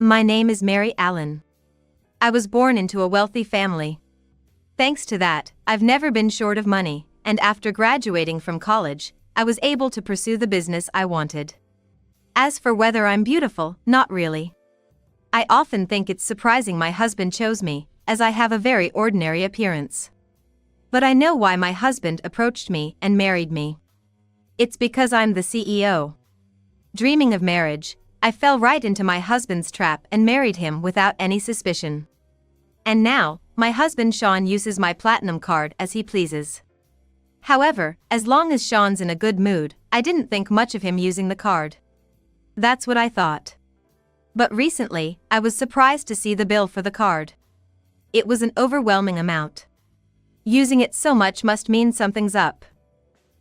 My name is Mary Allen. I was born into a wealthy family. Thanks to that, I've never been short of money, and after graduating from college, I was able to pursue the business I wanted. As for whether I'm beautiful, not really. I often think it's surprising my husband chose me, as I have a very ordinary appearance. But I know why my husband approached me and married me. It's because I'm the CEO. Dreaming of marriage, I fell right into my husband's trap and married him without any suspicion. And now, my husband Sean uses my platinum card as he pleases. However, as long as Sean's in a good mood, I didn't think much of him using the card. That's what I thought. But recently, I was surprised to see the bill for the card. It was an overwhelming amount. Using it so much must mean something's up.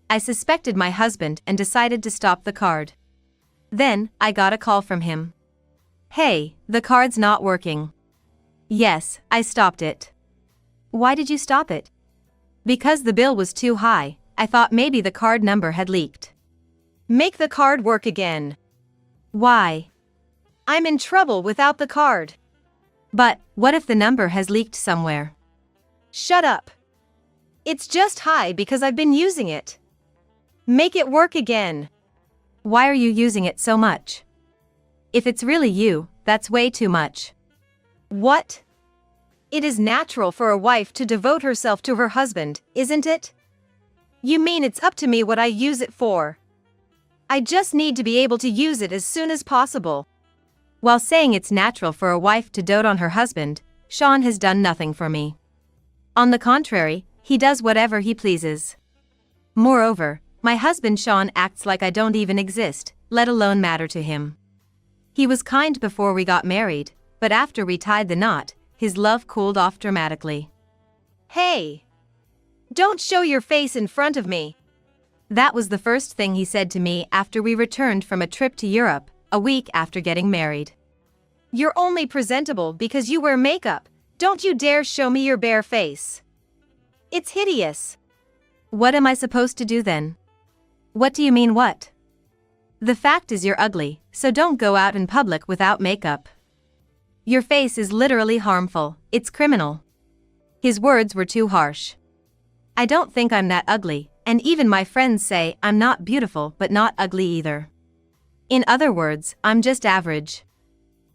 I suspected my husband and decided to stop the card. Then, I got a call from him. "Hey, the card's not working." Yes, I stopped it. Why did you stop it? Because the bill was too high. I thought maybe the card number had leaked. Make the card work again. Why? I'm in trouble without the card. But, what if the number has leaked somewhere? Shut up. It's just high because I've been using it. Make it work again. Why are you using it so much? If it's really you, that's way too much. What? It is natural for a wife to devote herself to her husband, isn't it? You mean it's up to me what I use it for? I just need to be able to use it as soon as possible. While saying it's natural for a wife to dote on her husband, Sean has done nothing for me. On the contrary, he does whatever he pleases. Moreover, my husband Sean acts like I don't even exist, let alone matter to him. He was kind before we got married, but after we tied the knot, his love cooled off dramatically. Hey! Don't show your face in front of me! That was the first thing he said to me after we returned from a trip to Europe, a week after getting married. You're only presentable because you wear makeup. Don't you dare show me your bare face. It's hideous. What am I supposed to do then? What do you mean what? The fact is you're ugly, so don't go out in public without makeup. Your face is literally harmful, it's criminal. His words were too harsh. I don't think I'm that ugly, and even my friends say I'm not beautiful but not ugly either. In other words, I'm just average.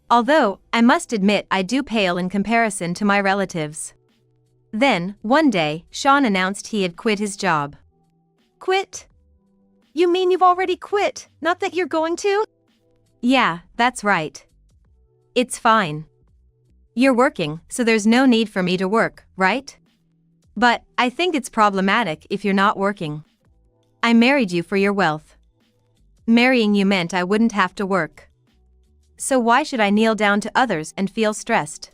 Although, I must admit I do pale in comparison to my relatives. Then, one day, Sean announced he had quit his job. Quit? You mean you've already quit, not that you're going to? Yeah, that's right. It's fine. You're working, so there's no need for me to work, right? But, I think it's problematic if you're not working. I married you for your wealth. Marrying you meant I wouldn't have to work. So why should I kneel down to others and feel stressed?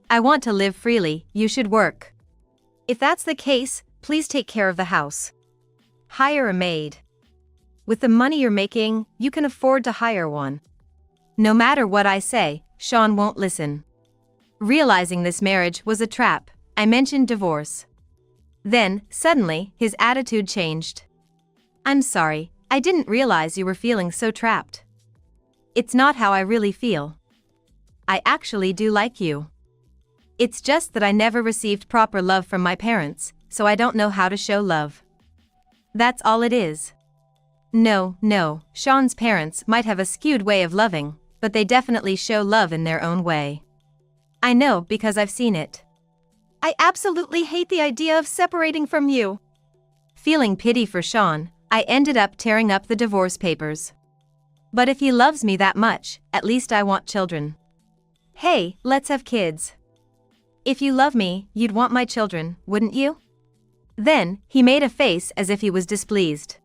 I want to live freely, you should work. If that's the case, please take care of the house. Hire a maid. With the money you're making, you can afford to hire one. No matter what I say, Sean won't listen. Realizing this marriage was a trap, I mentioned divorce. Then, suddenly, his attitude changed. I'm sorry, I didn't realize you were feeling so trapped. It's not how I really feel. I actually do like you. It's just that I never received proper love from my parents, so I don't know how to show love. That's all it is. No, Sean's parents might have a skewed way of loving, but they definitely show love in their own way. I know because I've seen it. I absolutely hate the idea of separating from you. Feeling pity for Sean, I ended up tearing up the divorce papers. But if he loves me that much, at least I want children. Hey, let's have kids. If you love me, you'd want my children, wouldn't you? Then, he made a face as if he was displeased.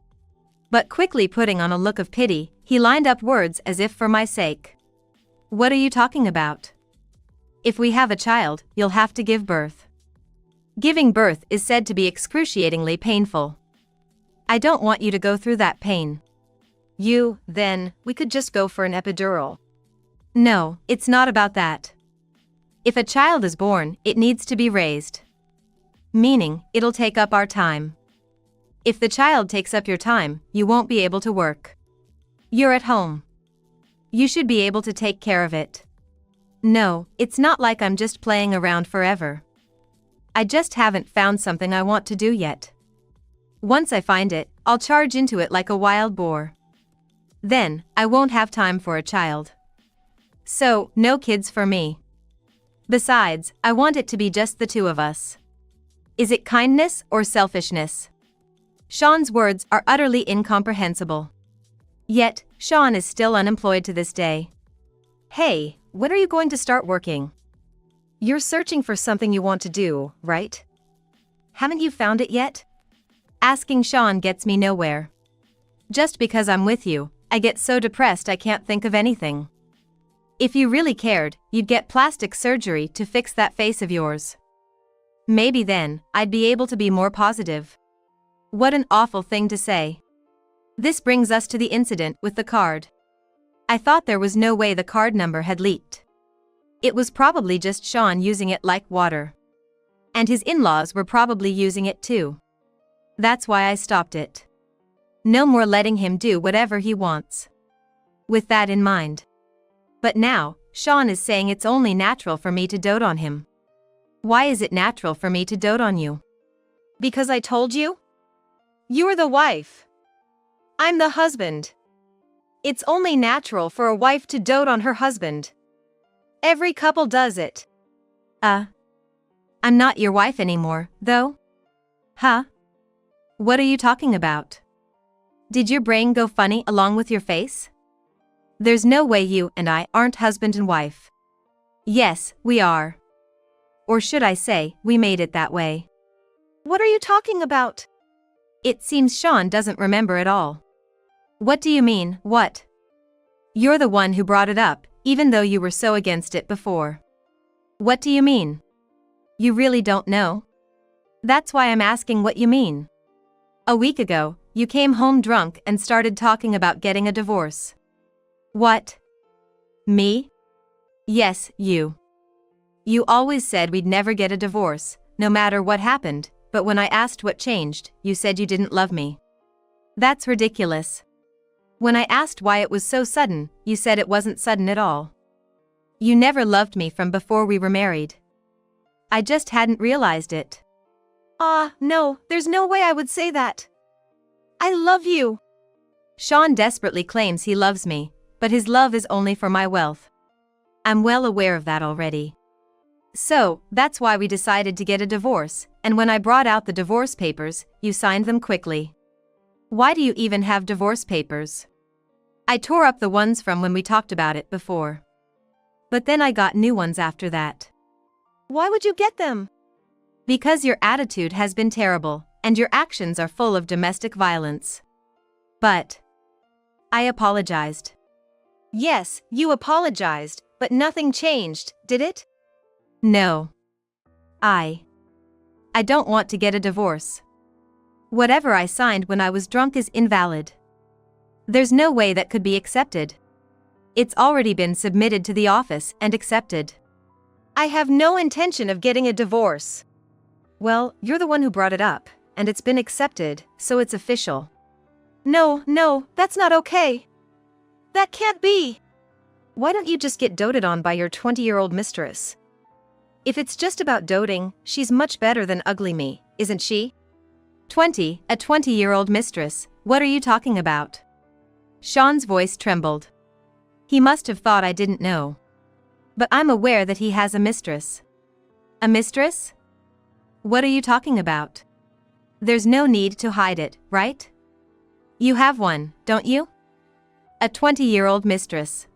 But quickly putting on a look of pity, he lined up words as if for my sake. What are you talking about? If we have a child, you'll have to give birth. Giving birth is said to be excruciatingly painful. I don't want you to go through that pain. Then, we could just go for an epidural. No, it's not about that. If a child is born, it needs to be raised. Meaning, it'll take up our time. If the child takes up your time, you won't be able to work. You're at home. You should be able to take care of it. No, it's not like I'm just playing around forever. I just haven't found something I want to do yet. Once I find it, I'll charge into it like a wild boar. Then, I won't have time for a child. So, no kids for me. Besides, I want it to be just the two of us. Is it kindness or selfishness? Sean's words are utterly incomprehensible. Yet, Sean is still unemployed to this day. Hey, when are you going to start working? You're searching for something you want to do, right? Haven't you found it yet? Asking Sean gets me nowhere. Just because I'm with you, I get so depressed I can't think of anything. If you really cared, you'd get plastic surgery to fix that face of yours. Maybe then, I'd be able to be more positive. What an awful thing to say. This brings us to the incident with the card. I thought there was no way the card number had leaked. It was probably just Sean using it like water. And his in-laws were probably using it too. That's why I stopped it. No more letting him do whatever he wants. With that in mind. But now, Sean is saying it's only natural for me to dote on him. Why is it natural for me to dote on you? Because I told you? You're the wife. I'm the husband. It's only natural for a wife to dote on her husband. Every couple does it. I'm not your wife anymore, though. Huh? What are you talking about? Did your brain go funny along with your face? There's no way you and I aren't husband and wife. Yes, we are. Or should I say, we made it that way. What are you talking about? It seems Sean doesn't remember at all. What do you mean, what? You're the one who brought it up, even though you were so against it before. What do you mean? You really don't know? That's why I'm asking what you mean. A week ago, you came home drunk and started talking about getting a divorce. What? Me? Yes, you. You always said we'd never get a divorce, no matter what happened, but when I asked what changed, you said you didn't love me. That's ridiculous. When I asked why it was so sudden, you said it wasn't sudden at all. You never loved me from before we were married. I just hadn't realized it. No, there's no way I would say that. I love you. Sean desperately claims he loves me, but his love is only for my wealth. I'm well aware of that already. So, that's why we decided to get a divorce, and when I brought out the divorce papers, you signed them quickly. Why do you even have divorce papers? I tore up the ones from when we talked about it before. But then I got new ones after that. Why would you get them? Because your attitude has been terrible, and your actions are full of domestic violence. But I apologized. Yes, you apologized, but nothing changed, did it? No. I don't want to get a divorce. Whatever I signed when I was drunk is invalid. There's no way that could be accepted. It's already been submitted to the office and accepted. I have no intention of getting a divorce. Well, you're the one who brought it up, and it's been accepted, so it's official. No, that's not okay. That can't be. Why don't you just get doted on by your 20-year-old mistress? If it's just about doting, she's much better than ugly me, isn't she? A 20-year-old mistress, what are you talking about? Sean's voice trembled. He must have thought I didn't know. But I'm aware that he has a mistress. A mistress? What are you talking about? There's no need to hide it, right? You have one, don't you? A 20-year-old mistress.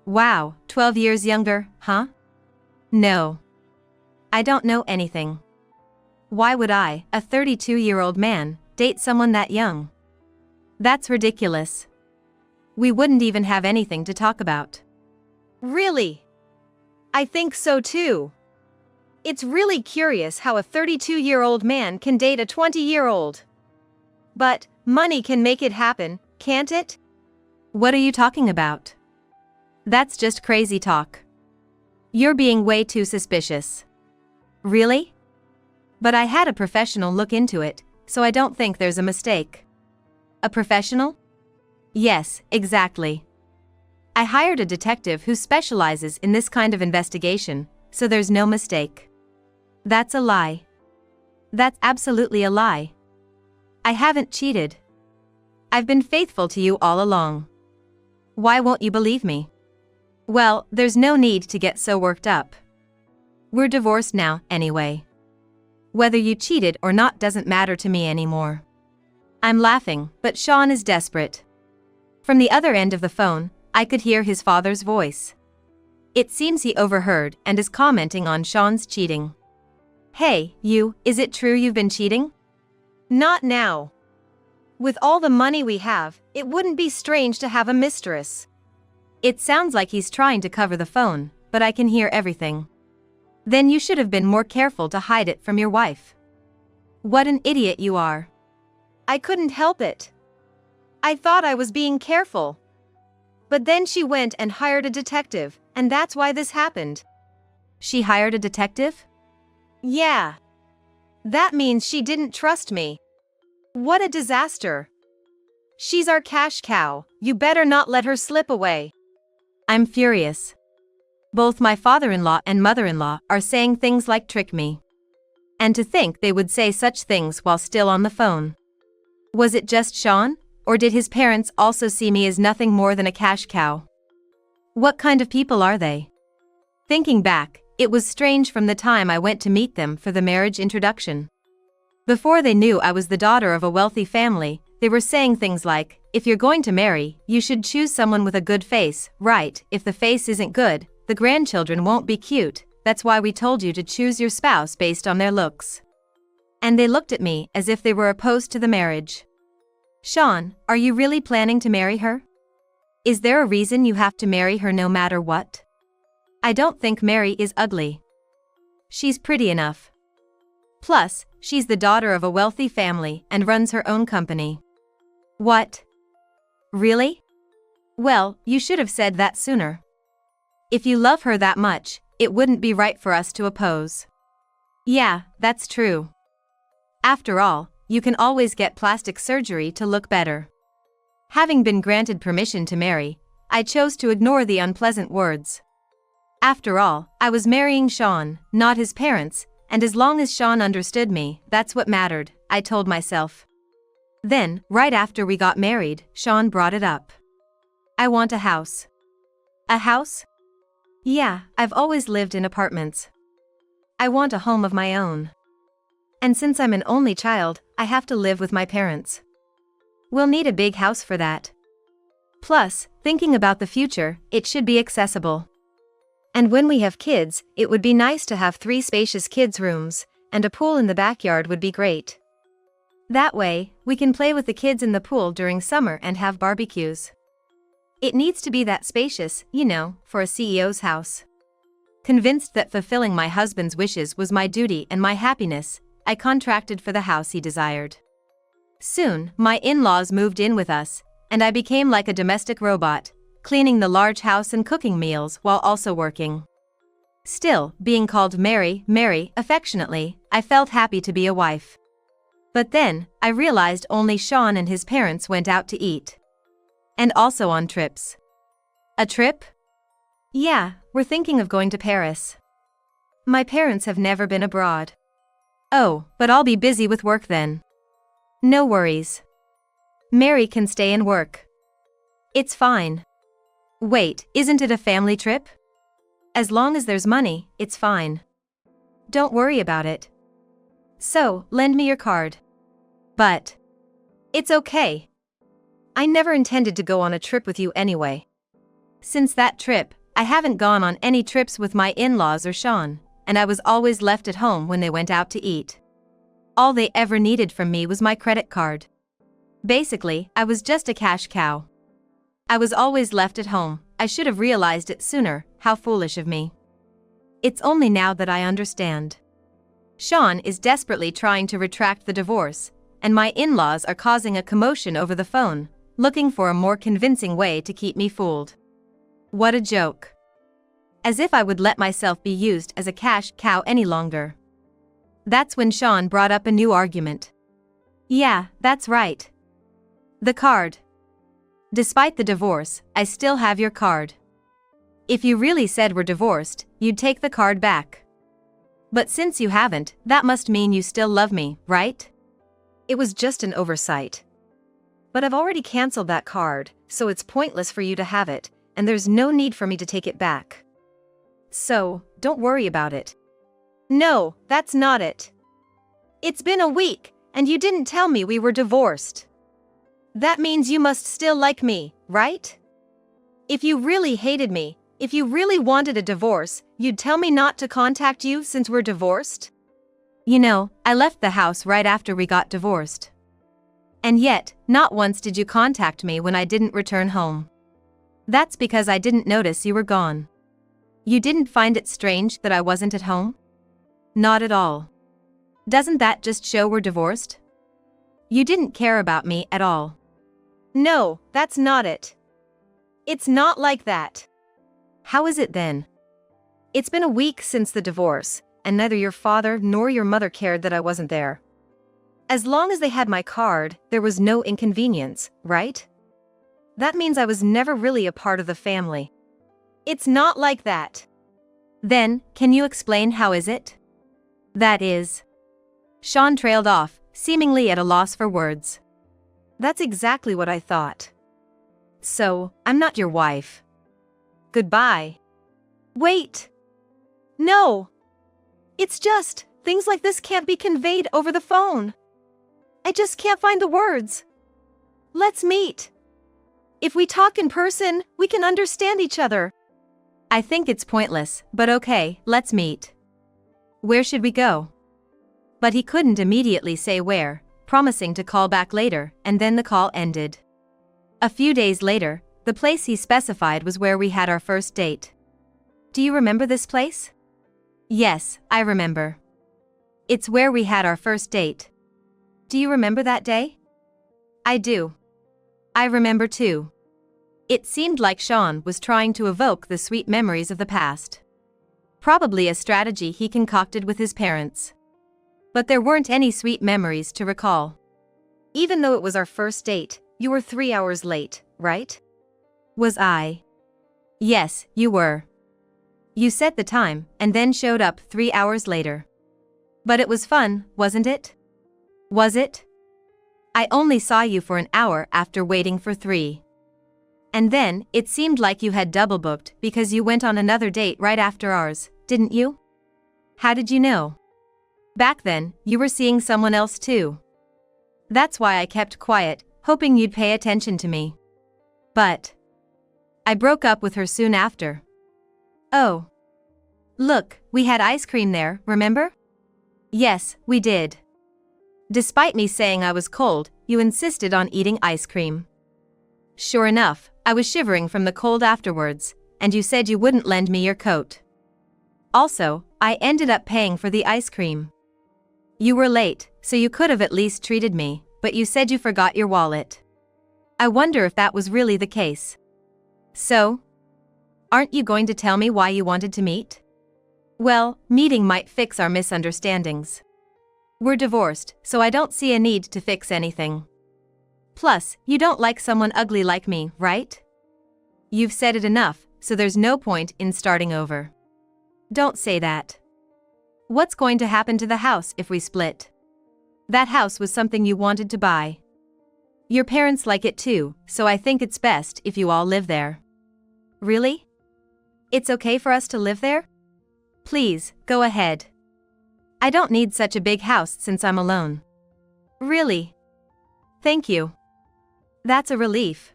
Wow, 12 years younger, huh? No. I don't know anything. Why would I, a 32-year-old man, date someone that young? That's ridiculous. We wouldn't even have anything to talk about. Really? I think so too. It's really curious how a 32-year-old man can date a 20-year-old. But money can make it happen, can't it? What are you talking about? That's just crazy talk. You're being way too suspicious. Really? But I had a professional look into it, so I don't think there's a mistake. A professional? Yes, exactly. I hired a detective who specializes in this kind of investigation, so there's no mistake. That's a lie. That's absolutely a lie. I haven't cheated. I've been faithful to you all along. Why won't you believe me? Well, there's no need to get so worked up. We're divorced now, anyway. Whether you cheated or not doesn't matter to me anymore. I'm laughing, but Sean is desperate. From the other end of the phone, I could hear his father's voice. It seems he overheard and is commenting on Sean's cheating. Hey, you, is it true you've been cheating? Not now. With all the money we have, it wouldn't be strange to have a mistress. It sounds like he's trying to cover the phone, but I can hear everything. Then you should have been more careful to hide it from your wife. What an idiot you are. I couldn't help it. I thought I was being careful. But then she went and hired a detective, and that's why this happened. She hired a detective? Yeah. That means she didn't trust me. What a disaster. She's our cash cow, you better not let her slip away. I'm furious. Both my father-in-law and mother-in-law are saying things like trick me. And to think they would say such things while still on the phone. Was it just Sean, or did his parents also see me as nothing more than a cash cow? What kind of people are they? Thinking back, it was strange from the time I went to meet them for the marriage introduction. Before they knew I was the daughter of a wealthy family, they were saying things like, if you're going to marry, you should choose someone with a good face, right? If the face isn't good, the grandchildren won't be cute, that's why we told you to choose your spouse based on their looks. And they looked at me as if they were opposed to the marriage. Sean, are you really planning to marry her? Is there a reason you have to marry her no matter what? I don't think Mary is ugly. She's pretty enough. Plus, she's the daughter of a wealthy family and runs her own company. What? Really? Well, you should have said that sooner. If you love her that much, it wouldn't be right for us to oppose. Yeah, that's true. After all, you can always get plastic surgery to look better. Having been granted permission to marry, I chose to ignore the unpleasant words. After all, I was marrying Sean, not his parents, and as long as Sean understood me, that's what mattered, I told myself. Then, right after we got married, Sean brought it up. I want a house. A house? Yeah, I've always lived in apartments. I want a home of my own. And since I'm an only child, I have to live with my parents. We'll need a big house for that. Plus, thinking about the future, it should be accessible. And when we have kids, it would be nice to have 3 spacious kids' rooms, and a pool in the backyard would be great. That way, we can play with the kids in the pool during summer and have barbecues. It needs to be that spacious, you know, for a CEO's house. Convinced that fulfilling my husband's wishes was my duty and my happiness, I contracted for the house he desired. Soon, my in-laws moved in with us, and I became like a domestic robot, cleaning the large house and cooking meals while also working. Still, being called Mary, Mary, affectionately, I felt happy to be a wife. But then, I realized only Sean and his parents went out to eat. And also on trips. A trip? Yeah, we're thinking of going to Paris. My parents have never been abroad. Oh, but I'll be busy with work then. No worries. Mary can stay and work. It's fine. Wait, isn't it a family trip? As long as there's money, it's fine. Don't worry about it. So, lend me your card. But it's okay. I never intended to go on a trip with you anyway. Since that trip, I haven't gone on any trips with my in-laws or Sean, and I was always left at home when they went out to eat. All they ever needed from me was my credit card. Basically, I was just a cash cow. I was always left at home. I should have realized it sooner, how foolish of me. It's only now that I understand. Sean is desperately trying to retract the divorce, and my in-laws are causing a commotion over the phone, looking for a more convincing way to keep me fooled. What a joke. As if I would let myself be used as a cash cow any longer. That's when Sean brought up a new argument. Yeah, that's right. The card. Despite the divorce, I still have your card. If you really said we're divorced, you'd take the card back. But since you haven't, that must mean you still love me, right? It was just an oversight. But I've already canceled that card, so it's pointless for you to have it, and there's no need for me to take it back. So, don't worry about it. No, that's not it. It's been a week, and you didn't tell me we were divorced. That means you must still like me, right? If you really hated me, if you really wanted a divorce, you'd tell me not to contact you since we're divorced? You know, I left the house right after we got divorced. And yet, not once did you contact me when I didn't return home. That's because I didn't notice you were gone. You didn't find it strange that I wasn't at home? Not at all. Doesn't that just show we're divorced? You didn't care about me at all. No, that's not it. It's not like that. How is it then? It's been a week since the divorce, and neither your father nor your mother cared that I wasn't there. As long as they had my card, there was no inconvenience, right? That means I was never really a part of the family. It's not like that. Then, can you explain how is it? That is. Sean trailed off, seemingly at a loss for words. That's exactly what I thought. So, I'm not your wife. Goodbye. Wait. No. It's just, things like this can't be conveyed over the phone. I just can't find the words. Let's meet. If we talk in person, we can understand each other. I think it's pointless, but okay, let's meet. Where should we go? But he couldn't immediately say where, promising to call back later, and then the call ended. A few days later, the place he specified was where we had our first date. Do you remember this place? Yes, I remember. It's where we had our first date. Do you remember that day? I do. I remember too. It seemed like Sean was trying to evoke the sweet memories of the past. Probably a strategy he concocted with his parents. But there weren't any sweet memories to recall. Even though it was our first date, you were 3 hours late, right? Was I? Yes, you were. You set the time, and then showed up 3 hours later. But it was fun, wasn't it? Was it? I only saw you for an hour after waiting for 3. And then, it seemed like you had double booked because you went on another date right after ours, didn't you? How did you know? Back then, you were seeing someone else too. That's why I kept quiet, hoping you'd pay attention to me. But I broke up with her soon after. Oh. Look, we had ice cream there, remember? Yes, we did. Despite me saying I was cold, you insisted on eating ice cream. Sure enough, I was shivering from the cold afterwards, and you said you wouldn't lend me your coat. Also, I ended up paying for the ice cream. You were late, so you could have at least treated me, but you said you forgot your wallet. I wonder if that was really the case. So? Aren't you going to tell me why you wanted to meet? Well, meeting might fix our misunderstandings. We're divorced, so I don't see a need to fix anything. Plus, you don't like someone ugly like me, right? You've said it enough, so there's no point in starting over. Don't say that. What's going to happen to the house if we split? That house was something you wanted to buy. Your parents like it too, so I think it's best if you all live there. Really? It's okay for us to live there? Please, go ahead. I don't need such a big house since I'm alone. Really? Thank you. That's a relief.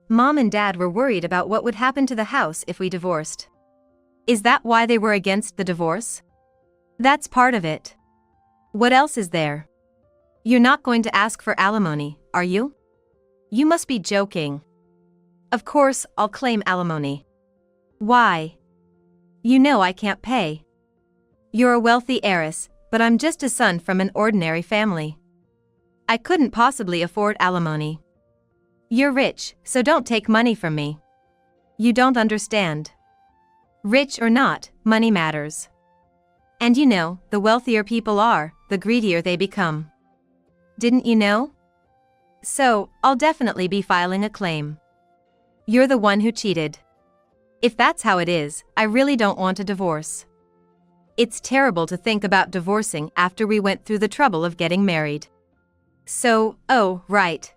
Mom and Dad were worried about what would happen to the house if we divorced. Is that why they were against the divorce? That's part of it. What else is there? You're not going to ask for alimony, are you? You must be joking. Of course, I'll claim alimony. Why? You know I can't pay. You're a wealthy heiress, but I'm just a son from an ordinary family. I couldn't possibly afford alimony. You're rich, so don't take money from me. You don't understand. Rich or not, money matters. And you know, the wealthier people are, the greedier they become. Didn't you know? So, I'll definitely be filing a claim. You're the one who cheated. If that's how it is, I really don't want a divorce. It's terrible to think about divorcing after we went through the trouble of getting married. So, oh, right.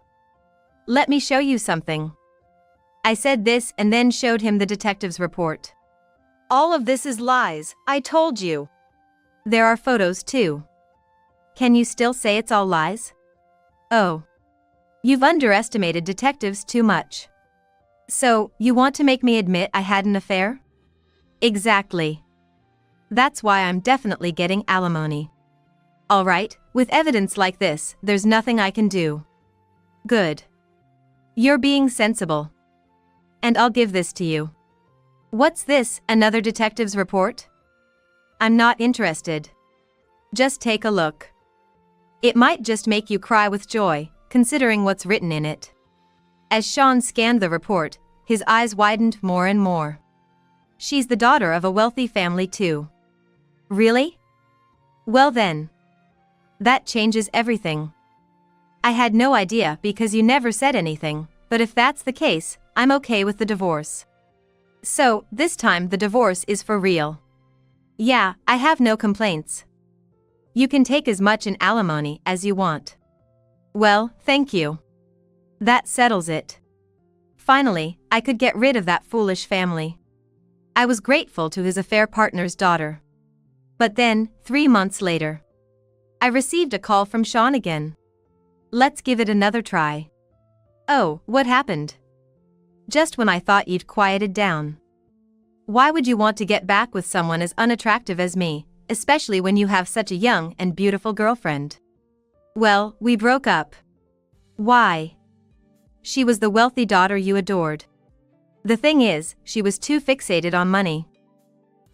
Let me show you something. I said this and then showed him the detective's report. All of this is lies, I told you. There are photos too. Can you still say it's all lies? Oh. You've underestimated detectives too much. So, you want to make me admit I had an affair? Exactly. That's why I'm definitely getting alimony. Alright, with evidence like this, there's nothing I can do. Good. You're being sensible. And I'll give this to you. What's this, another detective's report? I'm not interested. Just take a look. It might just make you cry with joy, considering what's written in it. As Sean scanned the report, his eyes widened more and more. She's the daughter of a wealthy family too. Really? Well then. That changes everything. I had no idea because you never said anything, but if that's the case, I'm okay with the divorce. So, this time the divorce is for real. Yeah, I have no complaints. You can take as much in alimony as you want. Well, thank you. That settles it. Finally, I could get rid of that foolish family. I was grateful to his affair partner's daughter. But then, 3 months later, I received a call from Sean again. Let's give it another try. Oh, what happened? Just when I thought you'd quieted down. Why would you want to get back with someone as unattractive as me, especially when you have such a young and beautiful girlfriend? Well, we broke up. Why? She was the wealthy daughter you adored. The thing is, she was too fixated on money.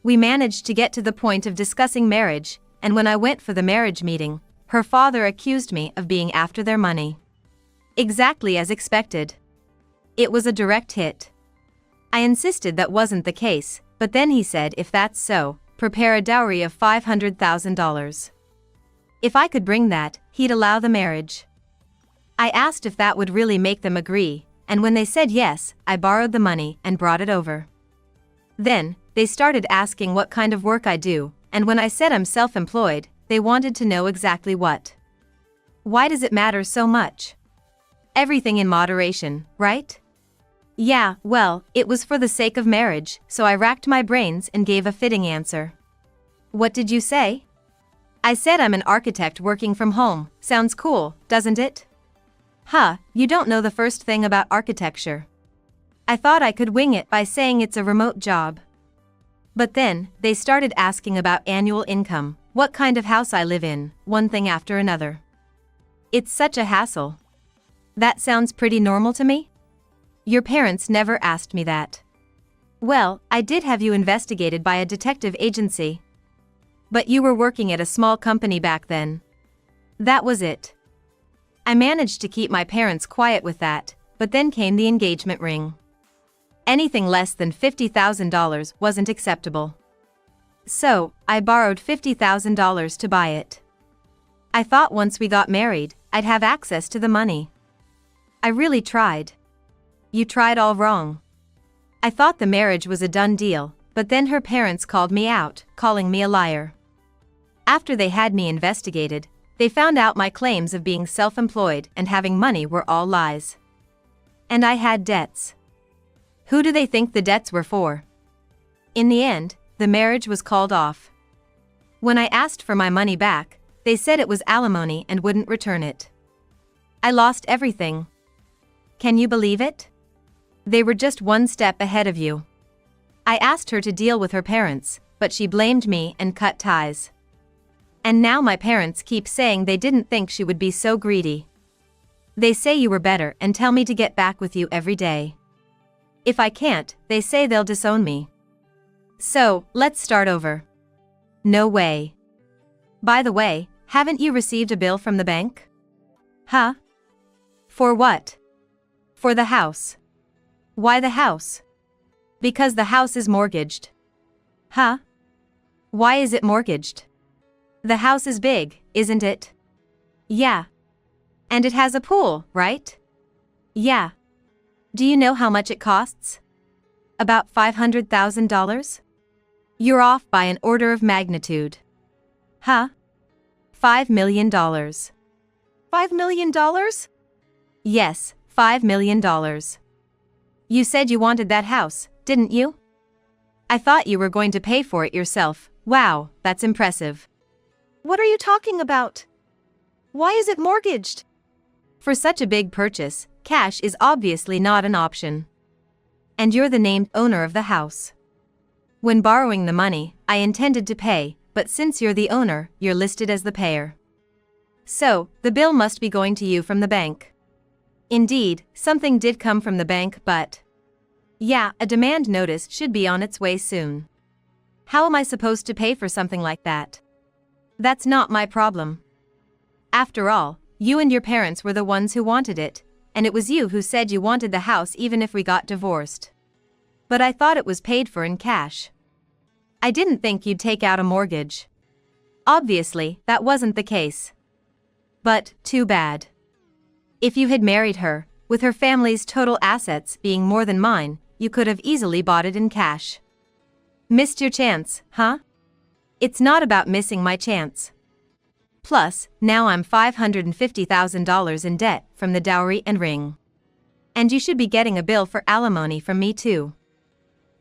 We managed to get to the point of discussing marriage, and when I went for the marriage meeting, her father accused me of being after their money. Exactly as expected. It was a direct hit. I insisted that wasn't the case, but then he said if that's so, prepare a dowry of $500,000. If I could bring that, he'd allow the marriage. I asked if that would really make them agree, and when they said yes, I borrowed the money and brought it over. Then, they started asking what kind of work I do, and when I said I'm self-employed, they wanted to know exactly what. Why does it matter so much? Everything in moderation, right? Yeah, well, it was for the sake of marriage, so I racked my brains and gave a fitting answer. What did you say? I said I'm an architect working from home. Sounds cool, doesn't it? Huh, you don't know the first thing about architecture. I thought I could wing it by saying it's a remote job. But then, they started asking about annual income, what kind of house I live in, one thing after another. It's such a hassle. That sounds pretty normal to me? Your parents never asked me that. Well, I did have you investigated by a detective agency. But you were working at a small company back then. That was it. I managed to keep my parents quiet with that, but then came the engagement ring. Anything less than $50,000 wasn't acceptable. So, I borrowed $50,000 to buy it. I thought once we got married, I'd have access to the money. I really tried. You tried all wrong. I thought the marriage was a done deal, but then her parents called me out, calling me a liar. After they had me investigated, they found out my claims of being self-employed and having money were all lies. And I had debts. Who do they think the debts were for? In the end, the marriage was called off. When I asked for my money back, they said it was alimony and wouldn't return it. I lost everything. Can you believe it? They were just one step ahead of you. I asked her to deal with her parents, but she blamed me and cut ties. And now my parents keep saying they didn't think she would be so greedy. They say you were better and tell me to get back with you every day. If I can't, they say they'll disown me. So, let's start over. No way. By the way, haven't you received a bill from the bank? Huh? For what? For the house. Why the house? Because the house is mortgaged. Huh? Why is it mortgaged? The house is big, isn't it? Yeah. And it has a pool, right? Yeah. Do you know how much it costs? About $500,000? You're off by an order of magnitude. Huh? $5 million. $5 million? Yes, $5 million. You said you wanted that house, didn't you? I thought you were going to pay for it yourself. Wow, that's impressive. What are you talking about? Why is it mortgaged? For such a big purchase, cash is obviously not an option. And you're the named owner of the house. When borrowing the money, I intended to pay, but since you're the owner, you're listed as the payer. So, the bill must be going to you from the bank. Indeed, something did come from the bank, but... yeah, a demand notice should be on its way soon. How am I supposed to pay for something like that? That's not my problem. After all, you and your parents were the ones who wanted it, and it was you who said you wanted the house even if we got divorced. But I thought it was paid for in cash. I didn't think you'd take out a mortgage. Obviously, that wasn't the case. But, too bad. If you had married her, with her family's total assets being more than mine, you could have easily bought it in cash. Missed your chance, huh? It's not about missing my chance. Plus, now I'm $550,000 in debt from the dowry and ring. And you should be getting a bill for alimony from me too.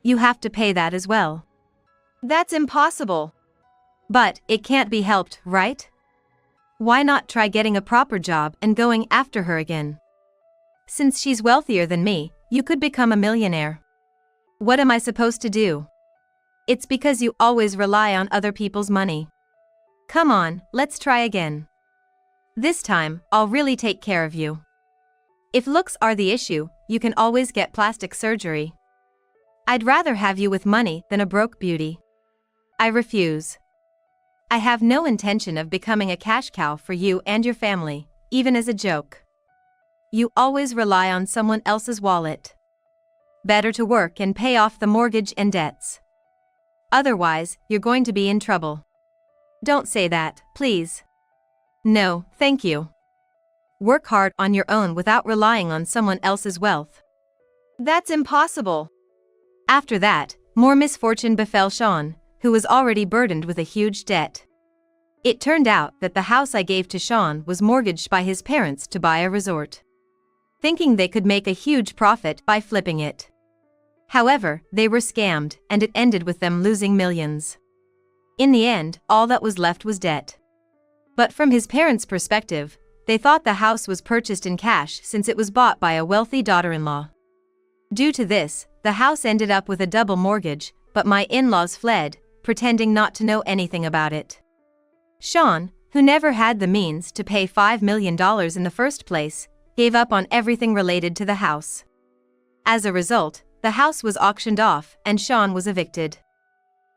You have to pay that as well. That's impossible. But it can't be helped, right? Why not try getting a proper job and going after her again? Since she's wealthier than me, you could become a millionaire. What am I supposed to do? It's because you always rely on other people's money. Come on, let's try again. This time, I'll really take care of you. If looks are the issue, you can always get plastic surgery. I'd rather have you with money than a broke beauty. I refuse. I have no intention of becoming a cash cow for you and your family, even as a joke. You always rely on someone else's wallet. Better to work and pay off the mortgage and debts. Otherwise, you're going to be in trouble. Don't say that, please. No, thank you. Work hard on your own without relying on someone else's wealth. That's impossible. After that, more misfortune befell Sean, who was already burdened with a huge debt. It turned out that the house I gave to Sean was mortgaged by his parents to buy a resort, thinking they could make a huge profit by flipping it. However, they were scammed, and it ended with them losing millions. In the end, all that was left was debt. But from his parents' perspective, they thought the house was purchased in cash since it was bought by a wealthy daughter-in-law. Due to this, the house ended up with a double mortgage, but my in-laws fled, pretending not to know anything about it. Sean, who never had the means to pay $5 million in the first place, gave up on everything related to the house. As a result, the house was auctioned off and Sean was evicted.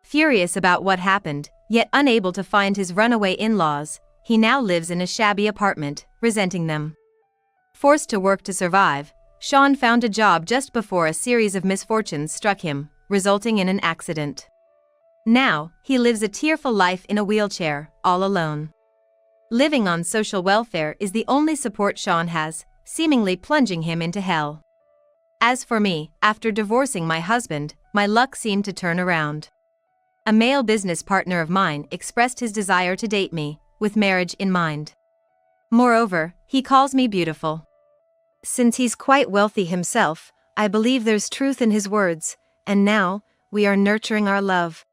Furious about what happened, yet unable to find his runaway in-laws, he now lives in a shabby apartment, resenting them. Forced to work to survive, Sean found a job just before a series of misfortunes struck him, resulting in an accident. Now, he lives a tearful life in a wheelchair, all alone. Living on social welfare is the only support Sean has, seemingly plunging him into hell. As for me, after divorcing my husband, my luck seemed to turn around. A male business partner of mine expressed his desire to date me, with marriage in mind. Moreover, he calls me beautiful. Since he's quite wealthy himself, I believe there's truth in his words, and now, we are nurturing our love.